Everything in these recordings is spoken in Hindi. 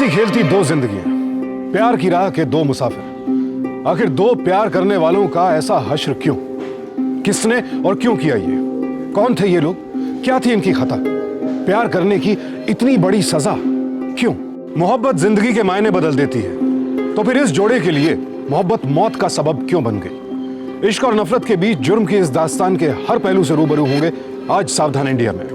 हंसती खेलती दो जिंदगियां, प्यार की राह के दो मुसाफिर। आखिर दो प्यार करने वालों का ऐसा हश्र क्यों? किसने और क्यों किया ये? कौन थे ये लोग? क्या थी इनकी खता? प्यार करने की इतनी बड़ी सजा क्यों? मोहब्बत जिंदगी के मायने बदल देती है, तो फिर इस जोड़े के लिए मोहब्बत मौत का सबब क्यों बन गई? इश्क और नफरत के बीच जुर्म की इस दास्तान के हर पहलू से रूबरू होंगे आज सावधान इंडिया में।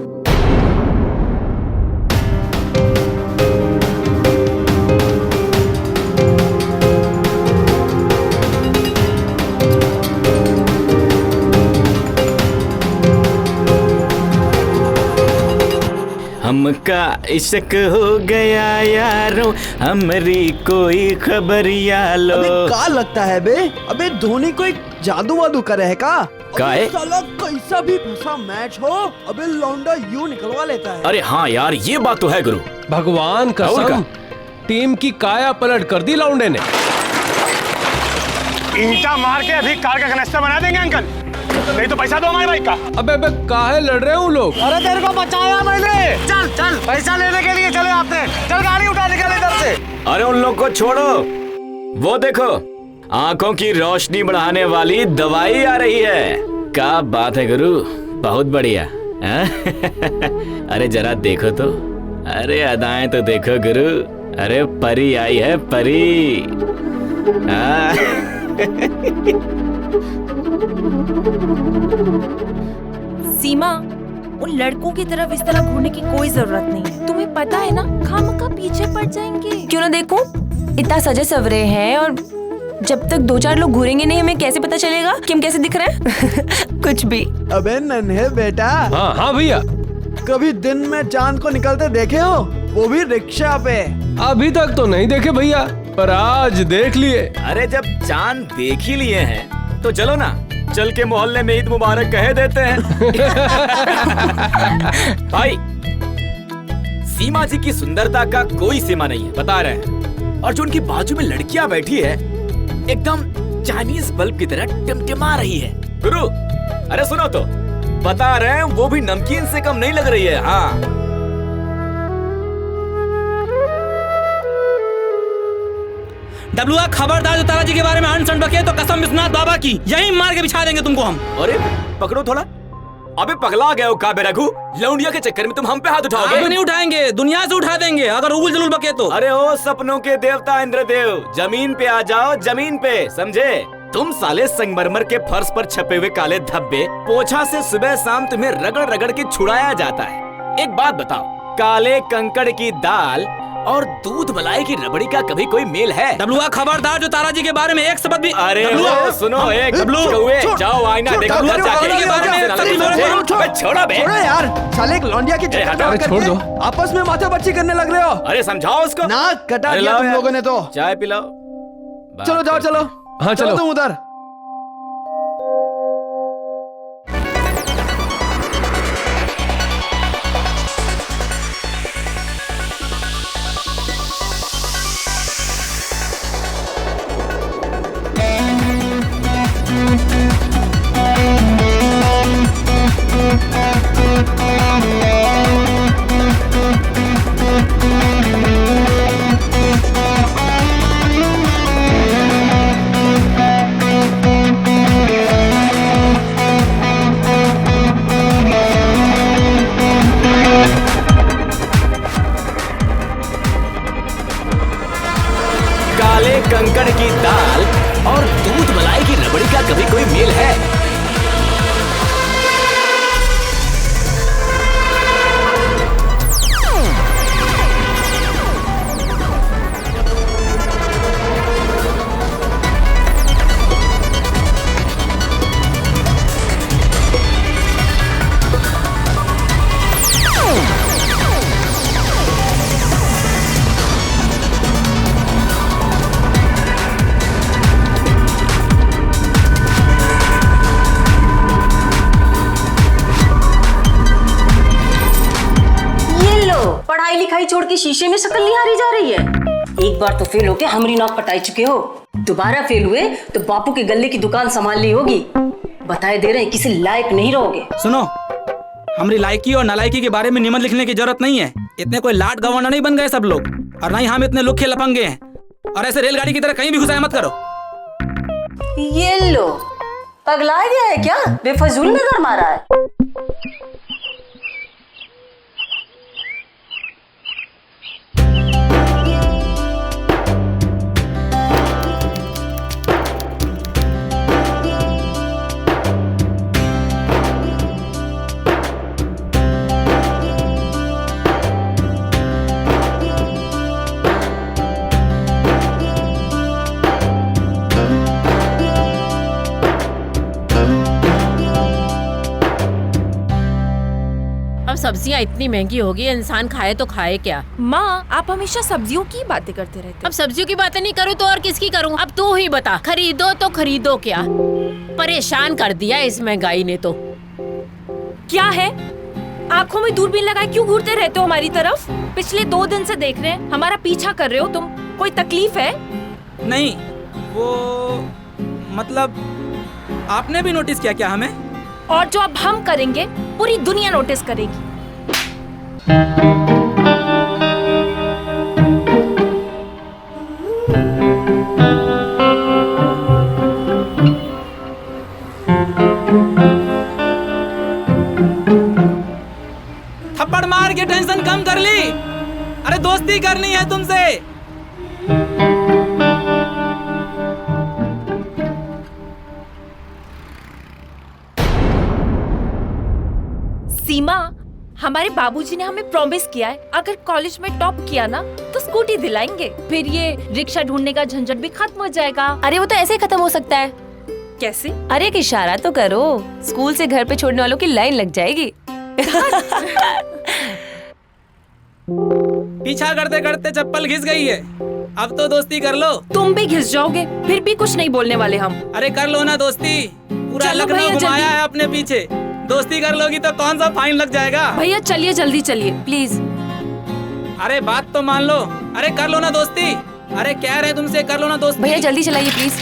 हमका इश्क हो गया यारो, हमरी कोई खबरिया लो। अबे का लगता है बे? अबे धोनी को एक जादू वादू करे है का? काहे? साला कैसा भी फंसा मैच हो, अबे लौंडा यूं निकलवा लेता है। अरे हाँ यार, ये बात तो है गुरु। भगवान कसम, टीम की काया पलट कर दी लौंडे ने। ईंटा मार के अभी कार का कनेक्शन बना देंगे अंकल, नहीं तो पैसा दो हमारे बाइक का। अबे अबे काहे लड़ रहे हो लोग? अरे तेरे को बचाया मैंने। चल चल पैसा लेने के लिए चले आते हैं, चल गाड़ी उठा निकल इधर से। अरे उन लोग को छोड़ो, वो देखो आंखों की रोशनी बढ़ाने वाली दवाई आ रही है। क्या बात है गुरु, बहुत बढ़िया। अरे जरा देखो तो, अरे अदाएं तो देखो गुरु। अरे परी आई है, परी। सीमा, उन लड़कों की तरफ इस तरह घूरने की कोई जरूरत नहीं है। तुम्हें पता है ना, खामखा पीछे पड़ जाएंगे। क्यों ना देखूं? इतना सजे सवरे हैं और जब तक दो चार लोग घूरेंगे नहीं, हमें कैसे पता चलेगा कि हम कैसे दिख रहे हैं? कुछ भी। अबे नन्हे बेटा, हाँ हाँ भैया, कभी दिन में चांद को निकलते देखे हो? वो भी रिक्शा पे। अभी तक तो नहीं देखे भैया, पर आज देख लिए। अरे जब चांद देख ही लिए हैं तो चलो ना, चल के मोहल्ले में ईद मुबारक कह देते हैं। भाई, सीमा जी की सुंदरता का कोई सीमा नहीं है, बता रहे हैं। और जो उनकी बाजू में लड़कियां बैठी है, एकदम चाइनीज बल्ब की तरह टिमटिमा रही है। गुरु, अरे सुनो तो, बता रहे हैं वो भी नमकीन से कम नहीं लग रही है। हाँ डब्लुआ, खबरदार जो तारा जी के बारे में अनसन बके तो कसम विश्वनाथ बाबा की यहीं मार के बिछा देंगे तुमको हम। अरे पकड़ो थोड़ा। अबे पगला गए हो का बेरघु? लौंडिया के चक्कर में तुम हम पे हाथ उठाओगे? अभी नहीं उठाएंगे, दुनिया से उठा देंगे अगर उगुल जलूल बके तो। अरे ओ सपनों के देवता इंद्रदेव, जमीन पे आ जाओ, जमीन पे, समझे? तुम साले संगमरमर के फर्श पर छपे हुए काले धब्बे, पोछा से सुबह शाम तुम्हें रगड़ रगड़ के छुड़ाया जाता है। एक बात बताओ, काले कंकड़ की दाल और दूध मलाई की रबड़ी का कभी कोई मेल है? डब्लुआ, खबरदार जो तारा जी के बारे में एक शब्द भी। अरे ओ, सुनो, एक कौवे, जाओ आईना देखो घर जाके। के बारे में छोड़ा बे यार, साले एक लौंडिया की अरे छोड़ दो। आपस में माथा बच्ची करने लग रहे हो। अरे समझाओ उसको। नाक कटा अरे दिया लाओ तुम यार, लोगों ने तो। चाय पिलाओ। चलो जाओ, चलो। हाँ चलो। तुम उधर। काले कंकड़ की दाल और दूध मलाई की रबड़ी का कभी कोई मेल है? पढ़ाई लिखाई छोड़ के शीशे में शक्ल निहारी जा रही है। एक बार तो फेल होके हमारी नौक पटाई चुके हो, दोबारा फेल हुए तो बापू के गले की दुकान संभाल ली होगी। बताए दे रहे हैं किसी लायक नहीं रहोगे। सुनो, हमारी लायकी और नालायकी के बारे में निबंध लिखने की जरूरत नहीं है। इतने कोई लाट गवर्नर नहीं बन गए सब लोग, और ना ही हम इतने लुखे लफंगे हैं। और ऐसे रेलगाड़ी की तरह कहीं भी घुसाया मत करो। ये लो, पगला गया है क्या? बेफजूल नजर मारा है। सब्जियां इतनी महंगी हो गई, इंसान खाए तो खाए क्या? माँ, आप हमेशा सब्जियों की बातें करते रहते अब सब्जियों की बातें नहीं करूँ तो और किसकी करूँ? अब तू ही बता, खरीदो तो खरीदो क्या? परेशान कर दिया इस महंगाई ने तो। क्या है? आँखों में दूरबीन लगाए क्यों घूरते रहते हो हमारी तरफ? पिछले 2 दिन से देख रहे हैं, हमारा पीछा कर रहे हो तुम। कोई तकलीफ है? नहीं, वो मतलब आपने भी नोटिस किया क्या हमें? और जो अब हम करेंगे पूरी दुनिया नोटिस करेगी। थप्पड़ मार के टेंशन कम कर ली। अरे दोस्ती करनी है तुमसे। सीमा, हमारे बाबूजी ने हमें प्रॉमिस किया है, अगर कॉलेज में टॉप किया ना तो स्कूटी दिलाएंगे। फिर ये रिक्शा ढूंढने का झंझट भी खत्म हो जाएगा। अरे वो तो ऐसे ही खत्म हो सकता है। कैसे? अरे एक इशारा तो करो, स्कूल से घर पे छोड़ने वालों की लाइन लग जाएगी। पीछा करते करते चप्पल घिस गई है, अब तो दोस्ती कर लो। तुम भी घिस जाओगे, फिर भी कुछ नहीं बोलने वाले हम। अरे कर लो ना दोस्ती, पूरा चलो लखनऊ भैया, घुमाया जल्दी। है अपने पीछे। दोस्ती कर लोगी तो कौन सा फाइन लग जाएगा? भैया चलिए, जल्दी चलिए प्लीज। अरे बात तो मान लो। अरे कर लो ना दोस्ती। अरे कह रहे तुमसे, कर लो ना दोस्ती। भैया जल्दी चलाइए प्लीज।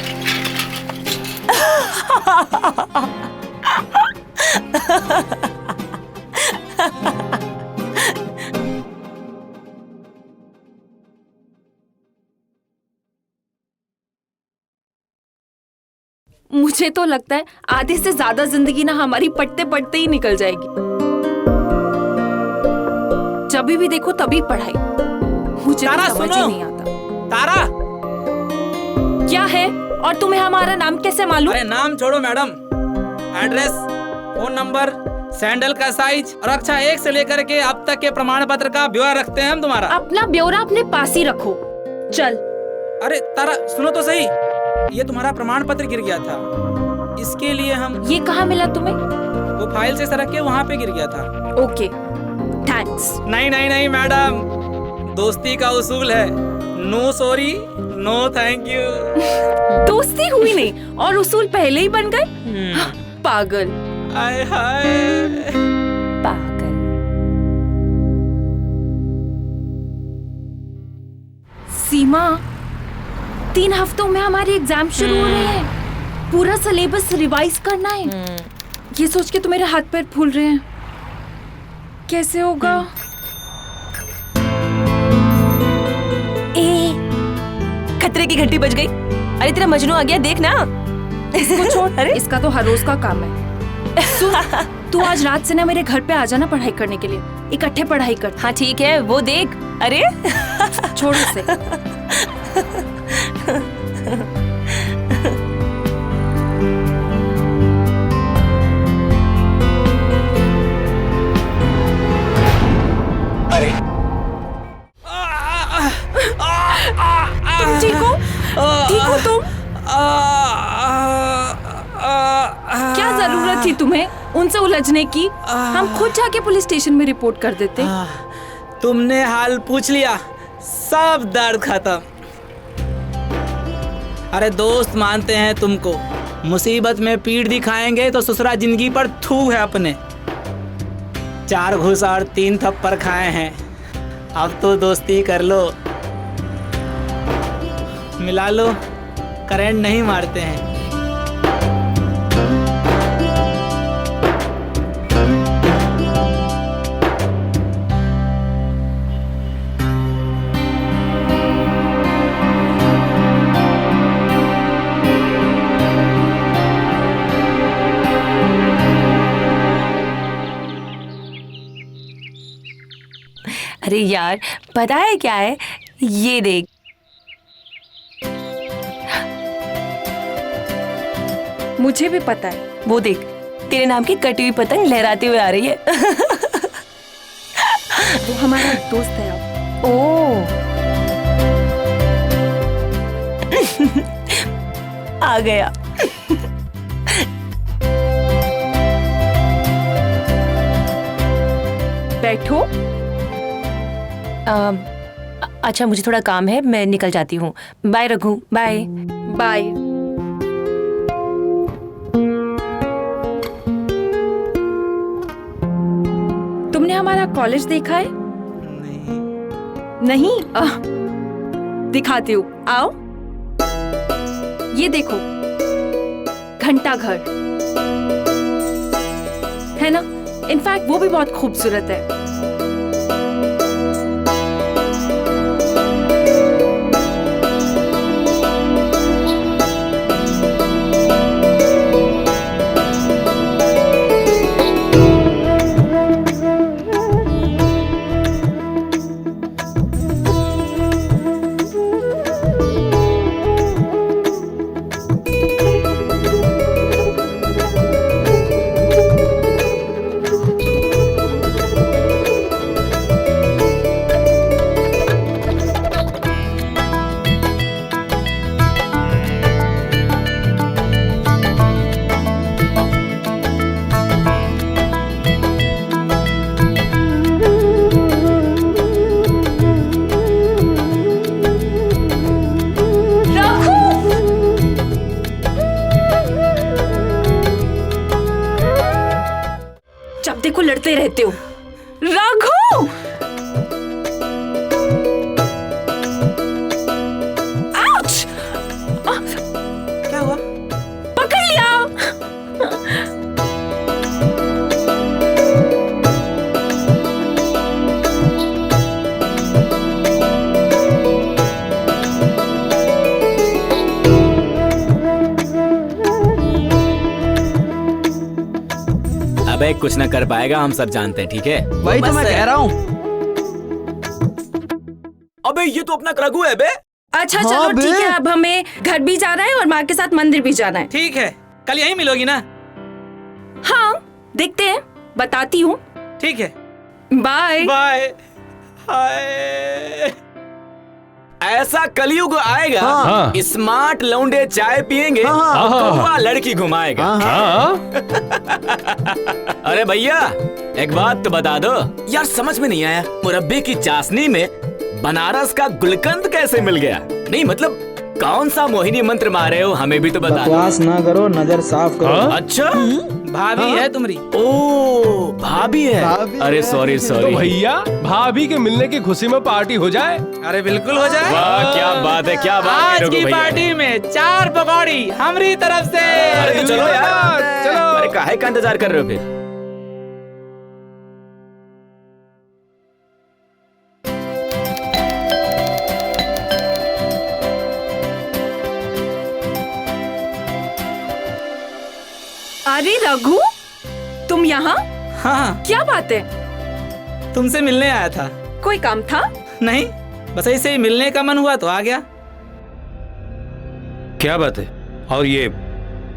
मुझे तो लगता है आधे से ज्यादा जिंदगी ना हमारी पढ़ते पढ़ते ही निकल जाएगी। जब भी देखो तभी पढ़ाई। मुझे तारा तो समझ ही सुनो। नहीं आता। तारा, क्या है? और तुम्हें हमारा नाम कैसे मालूम? अरे नाम छोड़ो madam, address, phone number, sandal का साइज और कक्षा 1 से लेकर के अब तक के प्रमाण पत्र का ब्यौरा रखते हैं हम तुम्हारा। अपना ब्यौरा अपने पास ही रखो। चल। अरे तारा सुनो तो सही, ये तुम्हारा प्रमाण पत्र गिर गया था, इसके लिए हम। ये कहाँ मिला तुम्हें? वो फाइल से सरक के वहाँ पे गिर गया था। Okay, thanks. नहीं नहीं नहीं मैडम, दोस्ती का उसूल है, no sorry no thank you. दोस्ती हुई नहीं और उसूल पहले ही बन गए। पागल। आय हाय। पागल। सीमा, 3 हफ्तों में हमारे एग्जाम शुरू हो रहे हैं। पूरा सिलेबस रिवाइज करना है। ये सोच के तो मेरे हाथ पैर फूल रहे हैं। कैसे होगा? खतरे की घंटी बज गई। अरे तेरा मजनू आ गया, देख ना। इसको छोड़। अरे इसका तो हर रोज का काम है। सुन, तू आज रात से ना मेरे घर पे आ जाना पढ़ाई करने के लिए, इकट्ठे पढ़ाई कर। हाँ ठीक है, वो देख। अरे छोड़ इसे। तुम ठीक हो? ठीक हो तुम? क्या जरूरत थी तुम्हें उनसे उलझने की? हम खुद जाके पुलिस स्टेशन में रिपोर्ट कर देते। तुमने हाल पूछ लिया, सब दर्द खत्म। अरे दोस्त मानते हैं तुमको, मुसीबत में पीठ दिखाएंगे तो ससुरा जिंदगी पर थू है अपने। 4 घूस और 3 थप्पड़ खाए हैं, अब तो दोस्ती कर लो, मिला लो, करंट नहीं मारते हैं। अरे यार पता है क्या है, ये देख। मुझे भी पता है। वो देख, तेरे नाम की कटी हुई पतंग लहराते हुए आ रही है। वो हमारा दोस्त है अब। ओ आ गया। बैठो। अच्छा मुझे थोड़ा काम है, मैं निकल जाती हूँ। बाय रघु। Bye bye. तुमने हमारा कॉलेज देखा है? नहीं? दिखाती हूँ, आओ। ये देखो, घंटा घर है ना? इनफैक्ट वो भी बहुत खूबसूरत है। जब देखो लड़ते रहते हो। राघव! आउच! क्या हुआ? पकड़ लिया। अबे कुछ न कर पाएगा, हम सब जानते हैं, ठीक है? वही तो मैं कह रहा हूँ। अबे ये तो अपना रघु है बे। अच्छा हाँ चलो बे। ठीक है, अब हमें घर भी जाना है और माँ के साथ मंदिर भी जाना है। ठीक है, कल यहीं मिलोगी ना? हाँ देखते हैं, बताती हूँ। ठीक है, बाय बाय। हाय। ऐसा कलयुग आएगा, हाँ। स्मार्ट लौंडे चाय पिएंगे, हाँ। कौवा लड़की घुमाएगा। हाँ अरे भैया एक बात तो बता दो यार, समझ में नहीं आया मुरब्बे की चाशनी में बनारस का गुलकंद कैसे मिल गया? नहीं मतलब कौन सा मोहिनी मंत्र मारे हो, हमें भी तो बता दो। बकवास ना करो, नजर साफ करो। अच्छा भाभी है तुम्हारी। ओ भाभी है। भाभी अरे है। सॉरी तो सॉरी। भैया भाभी के मिलने की खुशी में पार्टी हो जाए। अरे बिल्कुल हो जाए। वाह क्या बात है, क्या बात है आज रघु की भैया। पार्टी में 4 पकौड़ी हमारी तरफ से। अरे तो चलो यार, चलो। अरे काहे का इंतजार कर रहे हो फिर? अरे रघु, तुम यहाँ? हाँ, क्या बात है? तुमसे मिलने आया था। कोई काम था? नहीं, बस ऐसे ही मिलने का मन हुआ तो आ गया। क्या बात है? और ये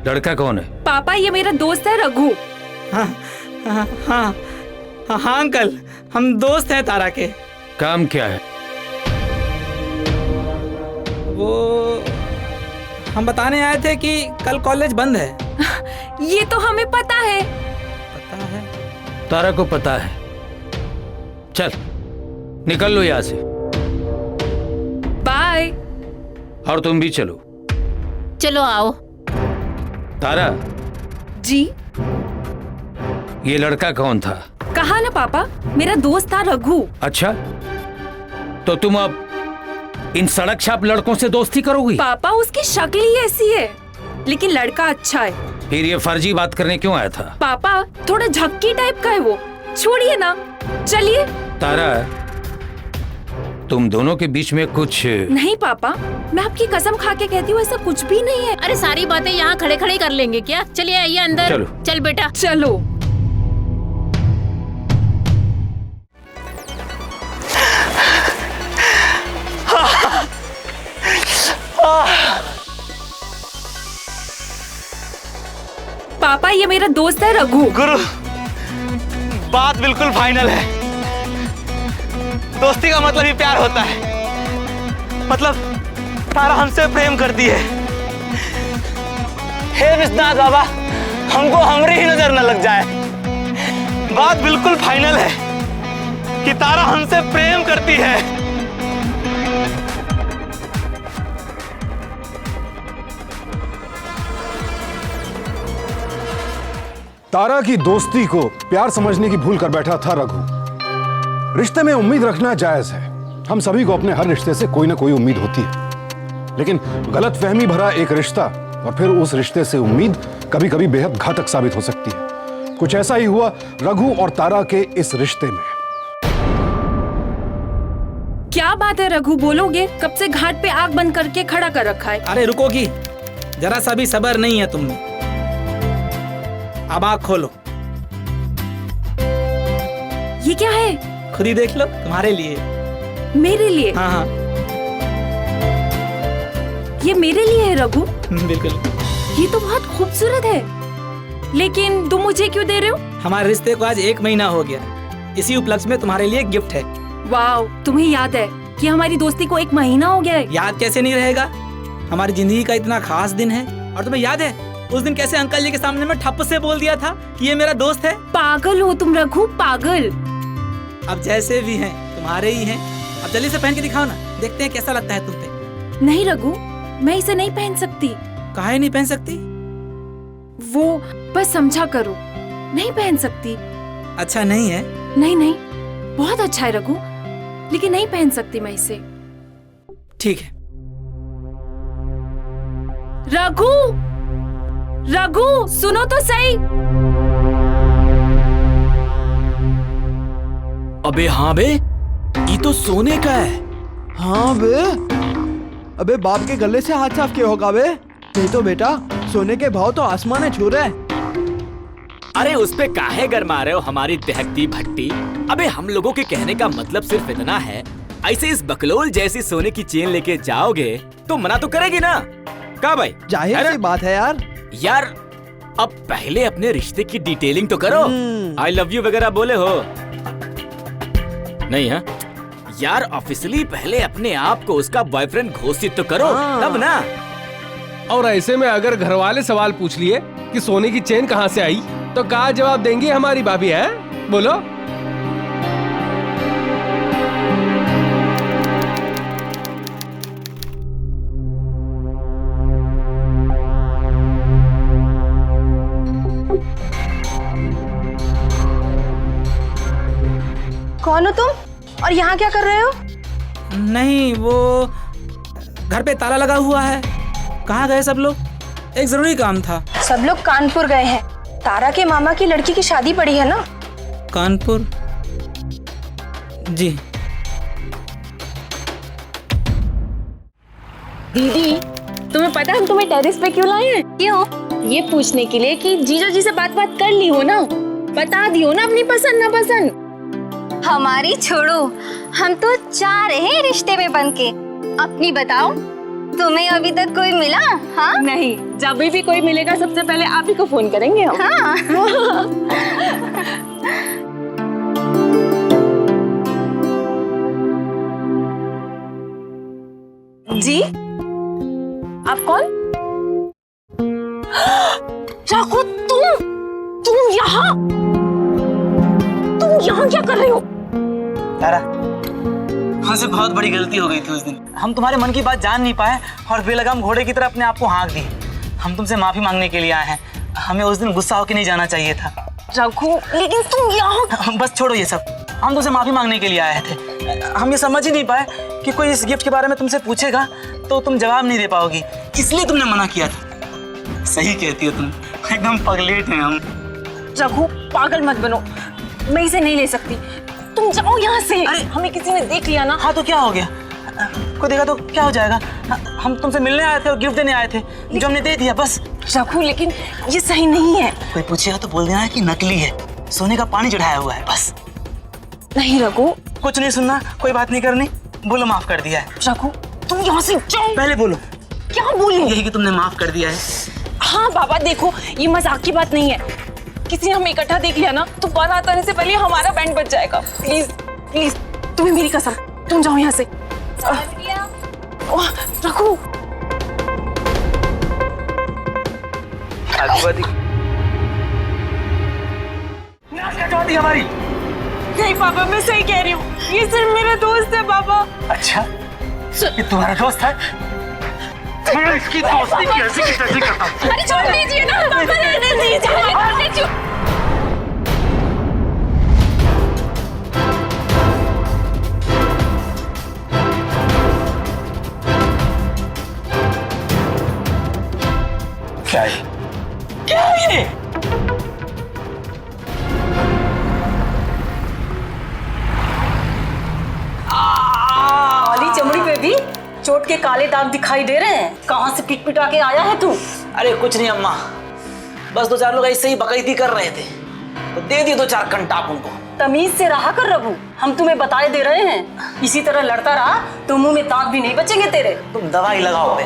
लड़का कौन है? पापा ये मेरा दोस्त है रघु। हाँ हाँ हाँ हाँ अंकल, हम दोस्त हैं तारा के। काम क्या है? वो हम बताने आए थे कि कल कॉलेज बंद है। ये तो हमें पता है। पता है? तारा को पता है। चल निकल लो यहाँ से। बाय। और तुम भी चलो। चलो आओ। तारा, जी ये लड़का कौन था? कहा ना पापा, मेरा दोस्त था रघु। अच्छा, तो तुम अब इन सड़क छाप लड़कों से दोस्ती करोगी? पापा उसकी शक्ल ही ऐसी है, लेकिन लड़का अच्छा है। फिर ये फर्जी बात करने क्यों आया था? पापा थोड़ा झक्की टाइप का है वो, छोड़िए ना, चलिए। तारा, तुम दोनों के बीच में कुछ? नहीं पापा, मैं आपकी कसम खा के कहती हूँ ऐसा कुछ भी नहीं है। अरे सारी बातें यहाँ खड़े खड़े कर लेंगे क्या? चलिए आइए अंदर। चलो। चल बेटा चलो। पापा ये मेरा दोस्त है रघु। गुरु, बात बिल्कुल फाइनल है। दोस्ती का मतलब ही प्यार होता है। मतलब तारा हमसे प्रेम करती है। हे विश्वनाथ बाबा, हमको हमरी ही नजर न लग जाए। बात बिल्कुल फाइनल है कि तारा हमसे प्रेम करती है। तारा की दोस्ती को प्यार समझने की भूल कर बैठा था रघु। रिश्ते में उम्मीद रखना जायज है। हम सभी को अपने हर रिश्ते से कोई ना कोई उम्मीद होती है, लेकिन गलतफहमी भरा एक रिश्ता और फिर उस रिश्ते से उम्मीद कभी कभी बेहद घातक साबित हो सकती है। कुछ ऐसा ही हुआ रघु और तारा के इस रिश्ते में। क्या बात है रघु, बोलोगे? कब से घाट पे आग बंद करके खड़ा कर रखा है। अरे रुकोगी, जरा सा भी सब्र नहीं है तुमने। अब आँख खोलो। ये क्या है? खुद ही देख लो, तुम्हारे लिए। मेरे लिए? हाँ हाँ ये मेरे लिए है रघु? बिल्कुल। ये तो बहुत खूबसूरत है, लेकिन तुम मुझे क्यों दे रहे हो? हमारे रिश्ते को आज 1 महीना हो गया। इसी उपलक्ष्य में तुम्हारे लिए गिफ्ट है। वाव, तुम्हें याद है कि हमारी दोस्ती को 1 महीना हो गया है? याद कैसे नहीं रहेगा? हमारी जिंदगी का इतना खास दिन है। और तुम्हें याद है उस दिन कैसे अंकल जी के सामने में ठप्प से बोल दिया था कि ये मेरा दोस्त है? पागल हो तुम रघु, पागल। अब जैसे भी हैं तुम्हारे ही हैं। अब जल्दी से पहन के दिखाओ ना, देखते हैं कैसा लगता है तुम पे। नहीं रघु, मैं इसे नहीं पहन सकती। काहे नहीं पहन सकती? वो बस समझा करो, नहीं पहन सकती। अच्छा नहीं है? नहीं नहीं, बहुत अच्छा है रघु, लेकिन नहीं पहन सकती मैं इसे। ठीक है। रघु, रघु सुनो तो सही। अबे हाँ बे, ये तो सोने का है। हाँ बे, अबे बाप के गले से हाथ साफ किया होगा बे। नहीं तो बेटा, सोने के भाव तो आसमान छू रहे। अरे उस पे काहे गरमा रहे हो हमारी दहकती भट्टी। अबे हम लोगों के कहने का मतलब सिर्फ इतना है, ऐसे इस बकलोल जैसी सोने की चेन लेके जाओगे तो मना तो करेगी ना? का भाई? जाहिर सी बात है यार। यार अब पहले अपने रिश्ते की डिटेलिंग तो करो। आई लव यू वगैरह बोले हो नहीं? है यार, ऑफिशियली पहले अपने आप को उसका बॉयफ्रेंड घोषित तो करो, तब ना। और ऐसे में अगर घर वाले सवाल पूछ लिए कि सोने की चेन कहाँ से आई, तो क्या जवाब देंगी हमारी भाभी? है बोलो। कौन हो तुम और यहाँ क्या कर रहे हो? नहीं, वो घर पे ताला लगा हुआ है। कहाँ गए सब लोग? एक जरूरी काम था। सब लोग कानपुर गए हैं। तारा के मामा की लड़की की शादी पड़ी है ना। कानपुर? जी। दीदी, तुम्हें पता है हम तुम्हें टेरेस पे क्यों लाए हैं? क्यों? ये पूछने के लिए कि जीजा जी से बात कर ली हो ना, बता दी हो ना अपनी पसंद ना पसंद। हमारी छोड़ो, हम तो चाह रहे हैं रिश्ते में बन के। अपनी बताओ, तुम्हें अभी तक कोई मिला? हाँ नहीं, जब भी कोई मिलेगा सबसे पहले आप ही को फोन करेंगे हम। हाँ। जी, आप कौन? चाकू, तुम यहाँ क्या कर रहे हो? तारा, हमसे बहुत बड़ी गलती हो गई थी उस दिन। हम तुम्हारे मन की बात जान नहीं पाए और बेलगाम घोड़े की तरह अपने आप को हाँक दिए। हम तुमसे माफी मांगने के लिए आए हैं। हमें उस दिन गुस्सा होकर नहीं जाना चाहिए था। रघु, लेकिन तुम यहाँ। बस छोड़ो ये सब, हम तुमसे माफी मांगने के लिए आए थे। हम ये समझ ही नहीं पाए कि कोई इस गिफ्ट के बारे में तुमसे पूछेगा तो तुम जवाब नहीं दे पाओगी, इसलिए तुमने मना किया था। सही कहती हो तुम, एकदम पगलेट हैं हम। रघु, पागल मत बनो, मैं इसे नहीं ले सकती। तुम जाओ यहाँ से। अरे हमें किसी ने देख लिया ना। हाँ तो क्या हो गया? कोई देखा तो क्या हो जाएगा? हम तुमसे मिलने आए थे और गिफ्ट देने आए थे, जो हमने दे दिया बस। रघु, लेकिन ये सही नहीं है। कोई पूछेगा तो बोल देना है कि नकली है, सोने का पानी चढ़ाया हुआ है बस। नहीं रघु, कुछ नहीं सुनना, कोई बात नहीं करनी। बोलो माफ कर दिया है। रघु, तुम यहाँ से जाओ। पहले बोलो। क्या बोलूं? यही कि तुमने माफ कर दिया है। हाँ बाबा देखो, ये मजाक की बात नहीं है। किसी ने हमें इकट्ठा देख लिया ना तो बारात आने से पहले हमारा बैंड बच जाएगा। प्लीज प्लीज, तुम्हें मेरी कसम, तुम जाओ यहाँ से। रखो। हमारी नहीं पापा, मैं सही कह रही हूँ, ये सिर्फ मेरा दोस्त है पापा। अच्छा, ये तुम्हारा दोस्त है? मैं इसकी दोस्ती कैसे करता हूँ? अरे छोड़ दीजिए ना पापा, रहने दीजिए। क्या है? क्या है ये? काली चमड़ी पे भी चोट के काले दाग दिखाई दे रहे हैं। कहाँ से पिट पिटा के आया है तू? अरे कुछ नहीं अम्मा, बस 2-4 लोग ऐसे ही बकैती कर रहे थे तो दे दिए 2-4 कंटाप उनको। तमीज से रहा कर रघु, हम तुम्हें बताए दे रहे हैं। इसी तरह लड़ता रहा तो मुंह में दांत भी नहीं बचेंगे तेरे। तुम दवाई लगाओ बे।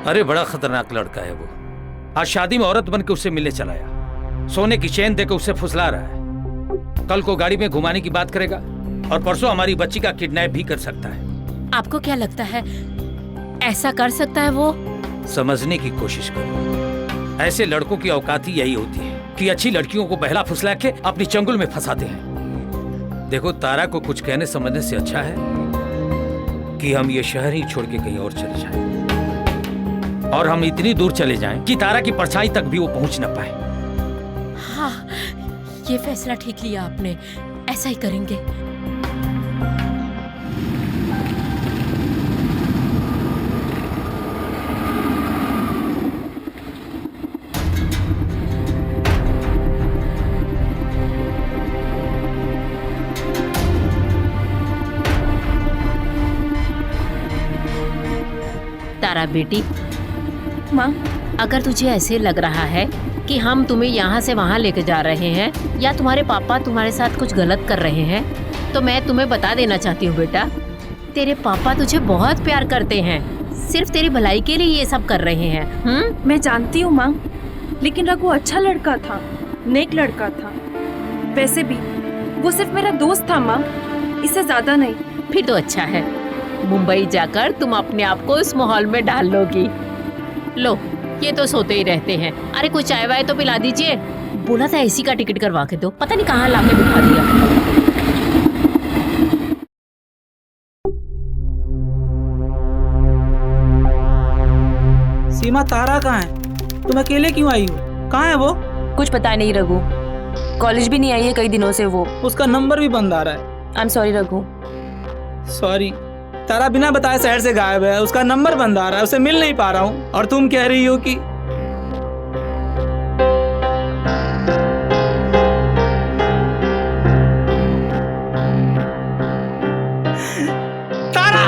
अरे बड़ा खतरनाक लड़का है वो। आज शादी में औरत बन के उससे मिलने चलाया, सोने की चेन देकर उसे फुसला रहा है। कल को गाड़ी में घुमाने की बात करेगा और परसों हमारी बच्ची का किडनैप भी कर सकता है। आपको क्या लगता है ऐसा कर सकता है वो? समझने की कोशिश करो। ऐसे लड़कों की औकात ही यही होती है कि अच्छी लड़कियों को बहला फुसला के अपनी चंगुल में फंसाते हैं। देखो, तारा को कुछ कहने समझने से अच्छा है कि हम ये शहर ही छोड़ के कहीं और चले जाएं। और हम इतनी दूर चले जाएं कि तारा की परछाई तक भी वो पहुंच न पाए। हाँ, ये फैसला ठीक लिया आपने, ऐसा ही करेंगे। तारा बेटी, माँ, अगर तुझे ऐसे लग रहा है कि हम तुम्हें यहाँ से वहाँ लेके जा रहे हैं या तुम्हारे पापा तुम्हारे साथ कुछ गलत कर रहे हैं, तो मैं तुम्हें बता देना चाहती हूँ बेटा, तेरे पापा तुझे बहुत प्यार करते हैं, सिर्फ तेरी भलाई के लिए ये सब कर रहे हैं। मैं जानती हूँ माँ, लेकिन रघु अच्छा लड़का था, नेक लड़का था। वैसे भी वो सिर्फ मेरा दोस्त था माँ, इससे ज्यादा नहीं। फिर तो अच्छा है, मुंबई जाकर तुम अपने आप को इस माहौल में डाल लोगी। लो, ये तो सोते ही रहते हैं। अरे कुछ चाय वाय तो पिला दीजिए। बोला था एसी का टिकट करवा के दो, पता नहीं कहाँ लाके बिठा दिया। सीमा, तारा कहाँ है? तुम अकेले क्यों आई हो? कहाँ है वो? कुछ पता नहीं रघु, कॉलेज भी नहीं आई है कई दिनों से वो। उसका नंबर भी बंद आ रहा है। I am sorry Raghu. Sorry, Tara बिना बताए शहर से गायब है, उसका नंबर बंद आ रहा है, उसे मिल नहीं पा रहा हूँ। और तुम कह रही हो कि तारा।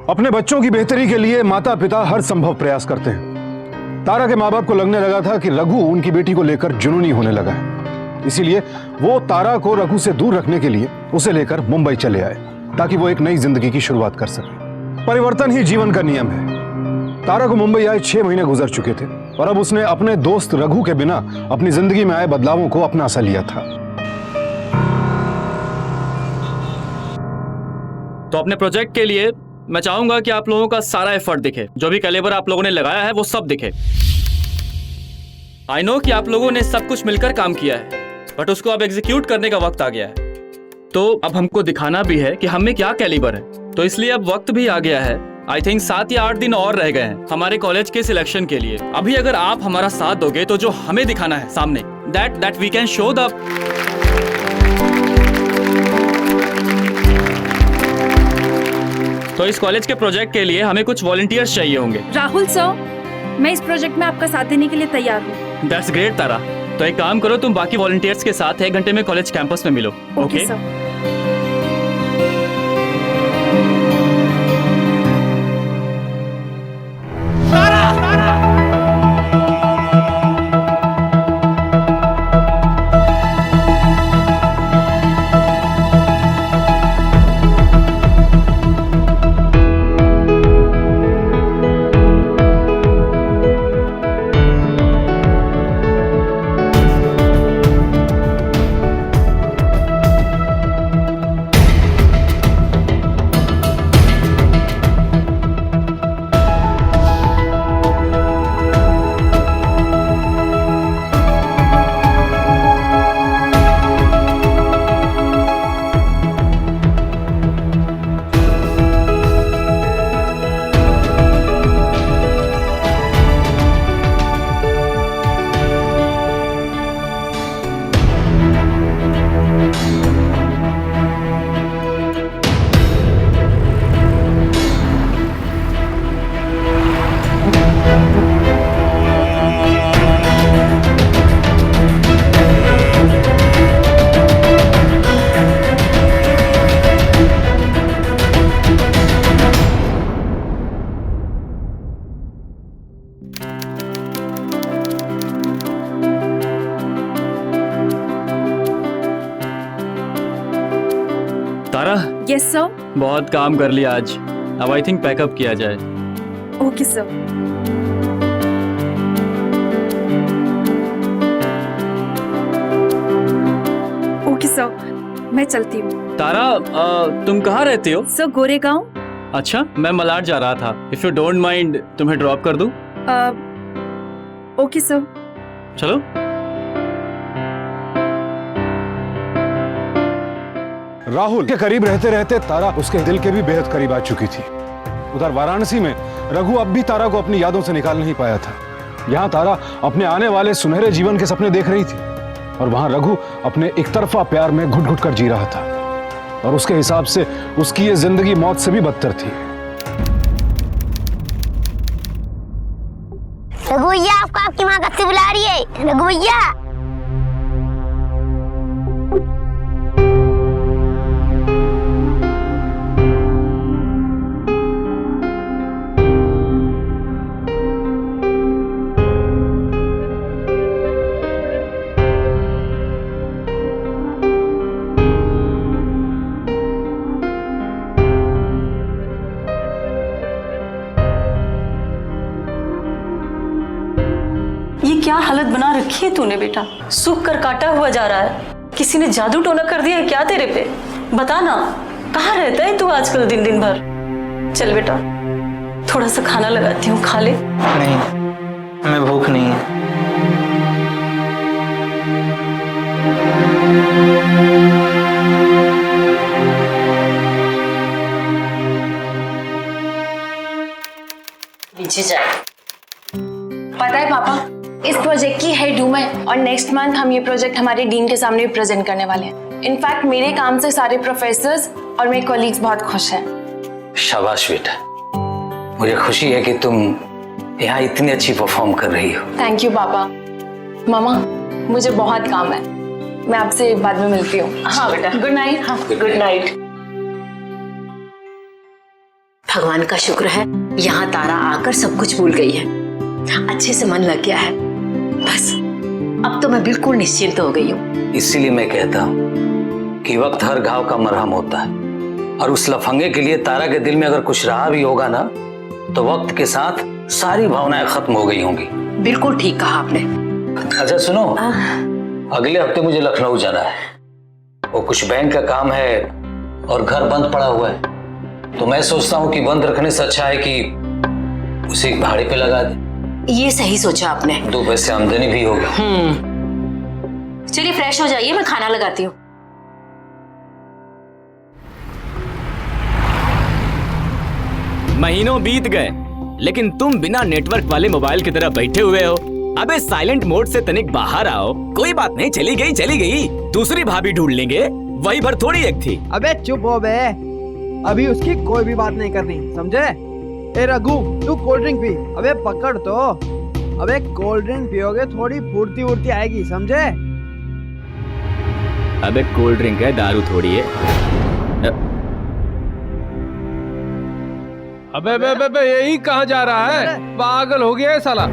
अपने बच्चों की बेहतरी के लिए माता पिता हर संभव प्रयास करते हैं। तारा के माँ बाप को लगने लगा था कि रघु उनकी बेटी को लेकर जुनूनी होने लगा है, इसीलिए वो तारा को रघु से दूर रखने के लिए उसे लेकर मुंबई चले आए ताकि वो एक नई जिंदगी की शुरुआत कर सके। परिवर्तन ही जीवन का नियम है। तारा को मुंबई आए 6 महीने गुजर चुके थे और अब उसने अपने दोस्त रघु के बिना अपनी जिंदगी में आए बदलावों को अपना सा लिया था। तो अपने प्रोजेक्ट के लिए मैं चाहूंगा कि आप लोगों का सारा एफर्ट दिखे, जो भी कैलिबर आप लोगों ने लगाया है वो सब दिखे। आई नो कि आप लोगों ने सब कुछ मिलकर काम किया है, बट उसको अब एग्जीक्यूट करने का वक्त आ गया है। तो अब हमको दिखाना भी है कि हम में क्या कैलिबर है, तो इसलिए अब वक्त भी आ गया है। आई थिंक 7 या 8 दिन और रह गए हैं हमारे कॉलेज के सिलेक्शन के लिए। अभी अगर आप हमारा साथ दोगे तो जो हमें दिखाना है सामने, that we can show the तो इस कॉलेज के प्रोजेक्ट के लिए हमें कुछ वॉलंटियर्स चाहिए होंगे। राहुल सर, मैं इस प्रोजेक्ट में आपका साथ देने के लिए तैयार हूँ। दैट्स ग्रेट तारा, तो एक काम करो, तुम बाकी वॉलंटियर्स के साथ 1 घंटे में कॉलेज कैंपस में मिलो। Okay sir. Tara, yes sir. बहुत काम कर लिया आज, अब आई थिंक पैकअप किया जाए। Okay sir. ओके सर, मैं चलती हूँ। तारा, तुम कहाँ रहती हो? सर गोरेगांव। अच्छा, मैं मलाड जा रहा था। इफ यू डोंट माइंड तुम्हें ड्रॉप कर दूं? Okay sir. चलो। राहुल के करीब रहते रहते तारा उसके दिल के भी बेहद करीब आ चुकी थी। उधर वाराणसी में रघु अब भी तारा को अपनी यादों से निकाल नहीं पाया था। यहाँ तारा अपने आने वाले सुनहरे जीवन के सपने देख रही थी और वहां रघु अपने एक तरफा प्यार में घुट घुट कर जी रहा था और उसके हिसाब से उसकी ये जिंदगी मौत से भी बदतर थी। रघु भैया, आपको आपकी माँ कब से बुला रही है। रघु भैया। क्या हालत बना रखी है तूने बेटा, सूख कर काटा हुआ जा रहा है। किसी ने जादू टोना कर दिया है क्या तेरे पे? बता ना, कहाँ रहता है तू आजकल दिन दिन भर? चल बेटा, थोड़ा सा खाना लगाती हूँ, खा ले। नहीं, हमें भूख नहीं है। नीचे जाए। पता है पापा, इस प्रोजेक्ट की हेड हूँ मैं और नेक्स्ट मंथ हम ये प्रोजेक्ट हमारे डीन के सामने भी प्रेजेंट करने वाले हैं। इनफैक्ट मेरे काम से सारे प्रोफेसर्स और मेरे कॉलीग्स बहुत खुश हैं। शाबाश बेटा, मुझे खुशी है कि तुम यहाँ इतनी अच्छी परफॉर्म कर रही हो। थैंक यू पापा। मामा, मुझे बहुत काम है, मैं आपसे बाद में मिलती हूँ। हाँ बेटा, गुड नाइट। हाँ गुड नाइट। भगवान का शुक्र है यहाँ तारा आकर सब कुछ भूल गई है, अच्छे से मन लग गया है। बस अब तो मैं बिल्कुल निश्चिंत हो गई हूँ। इसीलिए मैं कहता हूँ कि वक्त हर घाव का मरहम होता है और उस लफंगे के लिए तारा के दिल में अगर कुछ रहा भी होगा ना, तो वक्त के साथ सारी भावनाएं खत्म हो गई होंगी। बिल्कुल ठीक कहा आपने। अच्छा सुनो, अगले हफ्ते मुझे लखनऊ जाना है, वो कुछ बैंक का काम है और घर बंद पड़ा हुआ है, तो मैं सोचता हूँ कि बंद रखने से अच्छा है कि उसे भाड़े पे लगा दे। ये सही सोचा आपने, 2 पैसे आमदनी भी होगा। चलिए फ्रेश हो जाइए, मैं खाना लगाती हूँ। महीनों बीत गए लेकिन तुम बिना नेटवर्क वाले मोबाइल की तरह बैठे हुए हो। अबे साइलेंट मोड से तनिक बाहर आओ। कोई बात नहीं, चली गई, दूसरी भाभी ढूंढ लेंगे, वही भर थोड़ी एक थी। अबे चुप हो बे, अभी उसकी कोई भी बात नहीं करनी, समझे? ए रघु, तू कोल्ड ड्रिंक पी। अबे पकड़ तो। अबे कोल्ड ड्रिंक पियोगे थोड़ी फुर्ती उर्ती आएगी, समझे? अबे कोल्ड ड्रिंक है, दारू थोड़ी है। अबे यही कहाँ जा रहा है? पागल हो गया है साला।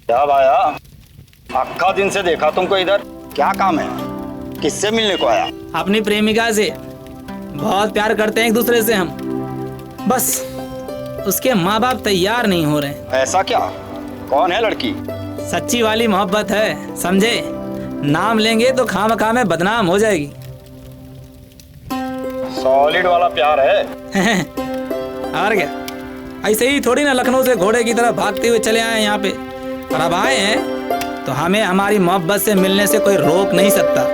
क्या भाया, अक्खा दिन से देखा तुमको इधर, क्या काम है? किससे मिलने को आया? अपनी प्रेमिका से। बहुत प्यार करते हैं एक दूसरे से हम, बस उसके माँ बाप तैयार नहीं हो रहे। ऐसा क्या? कौन है लड़की? सच्ची वाली मोहब्बत है, समझे? नाम लेंगे तो खामखा में बदनाम हो जाएगी। सॉलिड वाला प्यार है। और क्या, ऐसे ही थोड़ी ना लखनऊ से घोड़े की तरह भागते हुए चले आए यहाँ पे, और अब आए हैं तो हमें हमारी मोहब्बत से मिलने से कोई रोक नहीं सकता।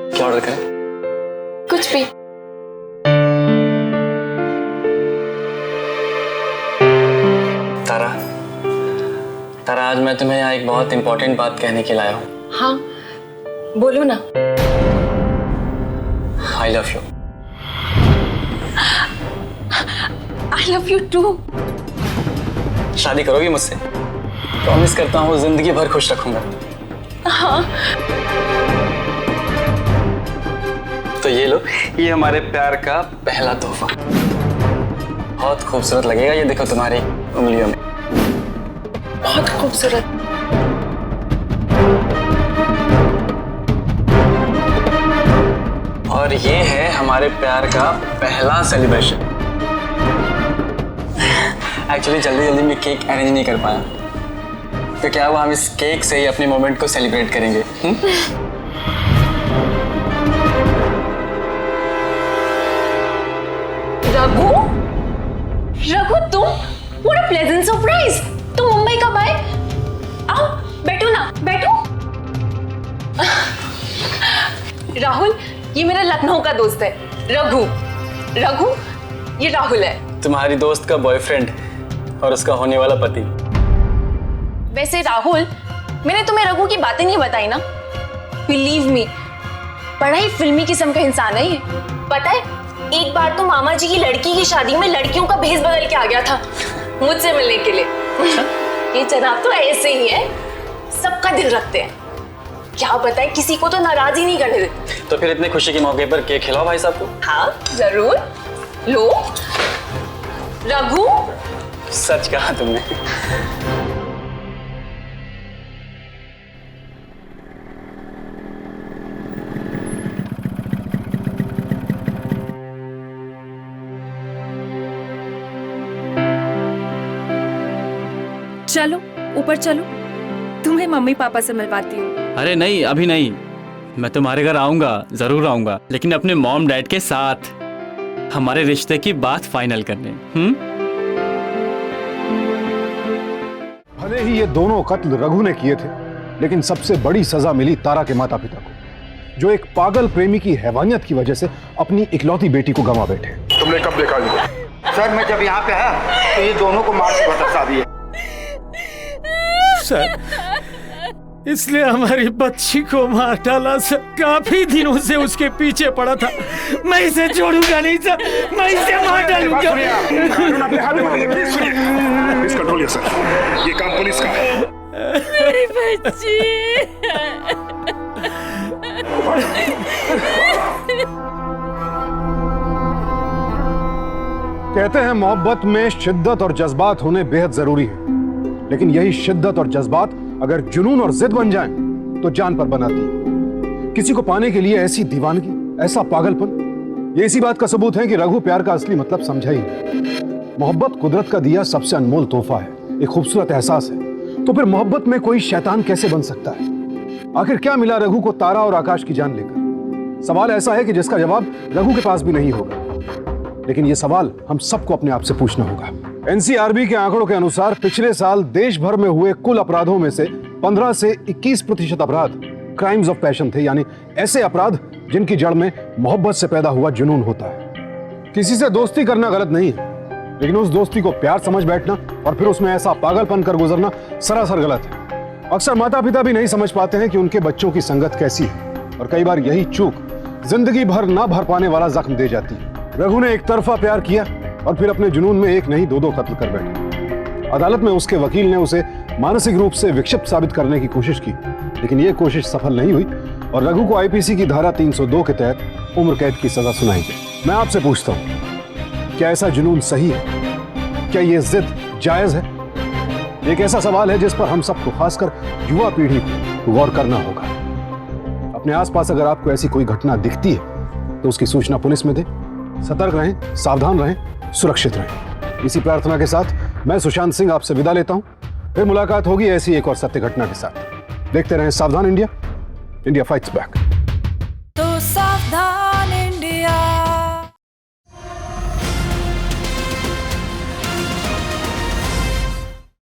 क्या ऑर्डर करें? कुछ भी। तारा, तारा, आज मैं तुम्हें यहाँ एक बहुत इंपॉर्टेंट बात कहने के लाया हूँ। हाँ, बोलो ना। I love you. I love you too. शादी करोगी मुझसे? प्रॉमिस करता हूँ जिंदगी भर खुश रखूंगा। हाँ। तो ये लो, ये हमारे प्यार का पहला तोहफा। बहुत खूबसूरत लगेगा, ये देखो तुम्हारी उंगलियों में। बहुत खूबसूरत। और ये है हमारे प्यार का पहला सेलिब्रेशन। एक्चुअली जल्दी में केक अरेंज नहीं कर पाया, तो क्या हुआ, हम इस केक से ही अपने मोमेंट को सेलिब्रेट करेंगे। रघु, रघु तुम, what a pleasant surprise। तुम मुंबई कब आए? आओ बैठो ना, बैठो। राहुल, ये मेरा लखनऊ का दोस्त है रघु। रघु, ये राहुल है। तुम्हारी दोस्त का बॉयफ्रेंड और उसका होने वाला पति। वैसे राहुल, मैंने तुम्हें रघु की बातें नहीं बताई ना? बिलीव मी, बड़ा ही फिल्मी किस्म का इंसान है ये। पता है, एक बार तो मामा जी की लड़की की शादी में लड़कियों का भेष बदल के आ गया था मुझसे मिलने के लिए। ये जनाब तो ऐसे ही है, सबका दिल रखते हैं। क्या बताएं, किसी को तो नाराज ही नहीं करने देते। तो फिर इतने खुशी के मौके पर केक खिलाओ भाई साहब को। हाँ जरूर, लो। रघु, सच कहा तुमने। चलो ऊपर चलो, तुम्हें मम्मी पापा से मिलवाती हूँ। अरे नहीं, अभी नहीं। मैं तुम्हारे घर आऊंगा, जरूर आऊंगा, लेकिन अपने मॉम डैड के साथ हमारे रिश्ते की बात फाइनल करने। भले ही ये दोनों कत्ल रघु ने किए थे, लेकिन सबसे बड़ी सजा मिली तारा के माता पिता को, जो एक पागल प्रेमी की हैवानियत की वजह से अपनी इकलौती बेटी को गंवा बैठे। तुमने कब देखा इनको? सर, मैं जब यहाँ पे आया तो ये दोनों को मार के बता दिए। सर, इसलिए हमारी बच्ची को मार डाला सर। काफी दिनों से उसके पीछे पड़ा था। मैं इसे छोड़ूंगा नहीं सर, मैं इसे मार डालूंगा। प्लीज कंट्रोल सर, ये काम पुलिस का है। मेरी बच्ची। कहते हैं मोहब्बत में शिद्दत और जज्बात होने बेहद जरूरी है, लेकिन यही शिद्दत और जज्बात अगर जुनून और जिद बन जाएं, तो जान पर बनाती है। किसी को पाने के लिए ऐसी दीवानगी, ऐसा पागलपन, ये इसी बात का सबूत है कि रघु प्यार का असली मतलब समझा ही नहीं। मोहब्बत कुदरत का दिया सबसे अनमोल तोहफा है, एक खूबसूरत एहसास है। तो फिर मोहब्बत में कोई शैतान कैसे बन सकता है? आखिर क्या मिला रघु को तारा और आकाश की जान लेकर? सवाल ऐसा है कि जिसका जवाब रघु के पास भी नहीं होगा, लेकिन यह सवाल हम सबको अपने आप से पूछना होगा। एनसीआरबी के आंकड़ों के अनुसार पिछले साल देश भर में हुए कुल अपराधों में से 15 से 21% अपराध क्राइम्स ऑफ पैशन थे, यानी ऐसे अपराध जिनकी जड़ में मोहब्बत से पैदा हुआ जुनून होता है। किसी से दोस्ती करना गलत नहीं है, लेकिन उस दोस्ती को प्यार समझ बैठना और फिर उसमें ऐसा पागलपन कर गुजरना सरासर गलत है। अक्सर माता पिता भी नहीं समझ पाते हैं कि उनके बच्चों की संगत कैसी है, और कई बार यही चूक जिंदगी भर ना भर पाने वाला जख्म दे जाती है। रघु ने एक तरफा प्यार किया और फिर अपने जुनून में एक नहीं दो कत्ल कर बैठे। अदालत में उसके वकील ने उसे मानसिक रूप से विक्षिप्त साबित करने की कोशिश की, लेकिन यह कोशिश सफल नहीं हुई और रघु को आईपीसी की धारा 302 के तहत उम्र कैद की सजा सुनाई गई। मैं आपसे पूछता हूं, क्या ऐसा जुनून सही है? क्या यह जिद जायज है? एक ऐसा सवाल है जिस पर हम सबको, खासकर युवा पीढ़ी को गौर करना होगा। अपने आसपास अगर आपको ऐसी कोई घटना दिखती है तो उसकी सूचना पुलिस में दें। सतर्क रहें, सावधान रहें, सुरक्षित रहें। इसी प्रार्थना के साथ मैं सुशांत सिंह आपसे विदा लेता हूं। फिर मुलाकात होगी ऐसी एक और सत्य घटना के साथ। देखते रहें सावधान इंडिया, इंडिया फाइट्स बैक।